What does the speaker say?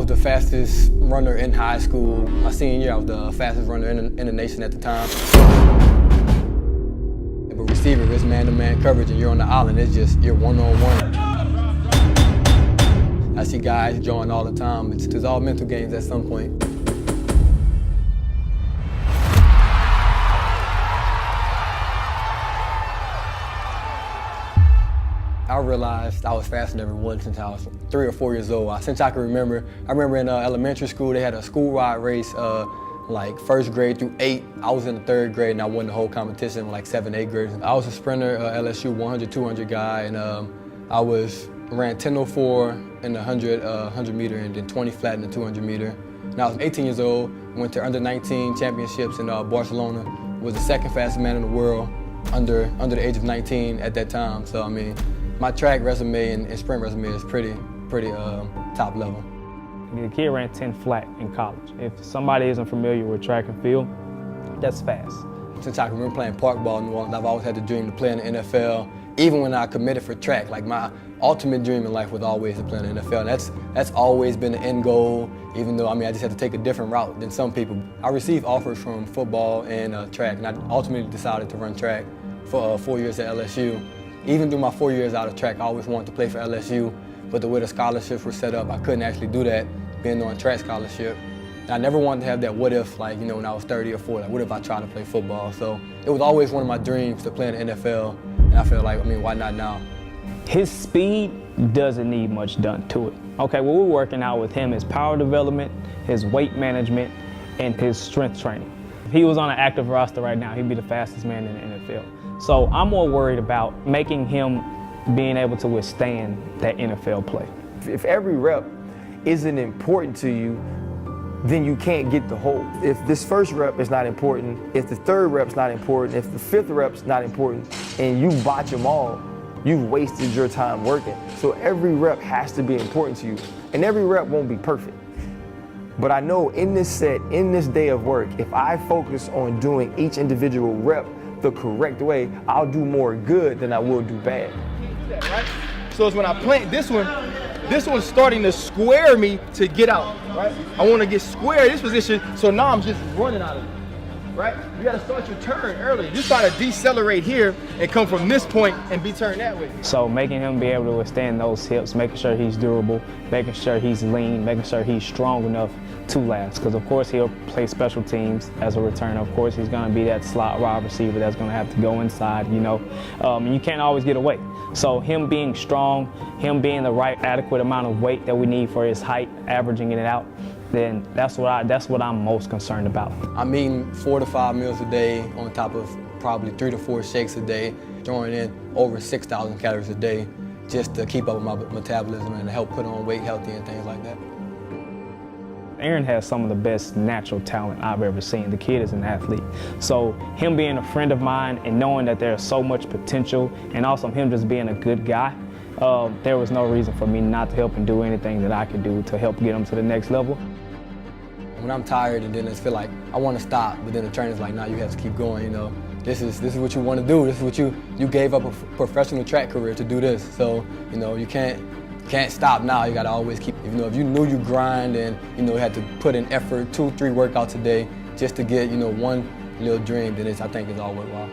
the fastest runner in high school. My senior year, I was the fastest runner in the nation at the time. But receiver, it's man-to-man coverage, and you're on the island. It's just, you're one-on-one. I see guys join all the time. It's all mental games at some point. I realized I was faster than everyone since I was 3 or 4 years old. Since I can remember, I remember in elementary school they had a school ride race, like first grade through 8. I was in the 3rd grade and I won the whole competition with like 7, 8 graders. I was a sprinter, LSU 100, 200 guy, and I ran 10:04 in the 100 meter and then 20 flat in the 200 meter. And I was 18 years old, went to under 19 championships in Barcelona. Was the 2nd fastest man in the world under the age of 19 at that time. So I mean, my track resume and sprint resume is pretty top level. The kid ran 10 flat in college. If somebody isn't familiar with track and field, that's fast. Since I can remember playing park ball in New Orleans, I've always had the dream to play in the NFL. Even when I committed for track, like my ultimate dream in life was always to play in the NFL. And that's always been the end goal, even though I just had to take a different route than some people. I received offers from football and track, and I ultimately decided to run track for 4 years at LSU. Even through my 4 years out of track, I always wanted to play for LSU, but the way the scholarships were set up, I couldn't actually do that, being on a track scholarship. And I never wanted to have that what if, like, when I was 30 or 40, like, what if I tried to play football? So it was always one of my dreams to play in the NFL, and I feel like, why not now? His speed doesn't need much done to it. Okay, what we're working out with him is power development, his weight management, and his strength training. If he was on an active roster right now, he'd be the fastest man in the NFL. So I'm more worried about making him being able to withstand that NFL play. If every rep isn't important to you, then you can't get the whole. If this first rep is not important, if the 3rd rep's not important, if the 5th rep's not important, and you botch them all, you've wasted your time working. So every rep has to be important to you, and every rep won't be perfect. But I know in this set, in this day of work, if I focus on doing each individual rep the correct way, I'll do more good than I will do bad. Right? So it's when I plant this one's starting to square me to get out, right? I want to get square in this position, so now I'm just running out of it, right? You got to start your turn early. You try to decelerate here and come from this point and be turned that way. So making him be able to withstand those hips, making sure he's durable, making sure he's lean, making sure he's strong enough to last. Because of course he'll play special teams as a returner. Of course he's going to be that slot wide receiver that's going to have to go inside, and you can't always get away. So him being strong, him being the right adequate amount of weight that we need for his height, averaging it out, then that's what I'm most concerned about. I'm eating 4 to 5 meals a day on top of probably 3 to 4 shakes a day, throwing in over 6,000 calories a day just to keep up with my metabolism and to help put on weight healthy and things like that. Aaron has some of the best natural talent I've ever seen. The kid is an athlete. So him being a friend of mine and knowing that there's so much potential, and also him just being a good guy, there was no reason for me not to help him do anything that I could do to help get him to the next level. When I'm tired and then I feel like I want to stop, but then the trainer's like, nah, you have to keep going, This is what you want to do. This is what you gave up a professional track career to do this. So, you can't stop now. You got to always keep, if you knew you grind and, had to put in effort, 2, 3 workouts a day just to get, one little dream, then I think it's all worthwhile.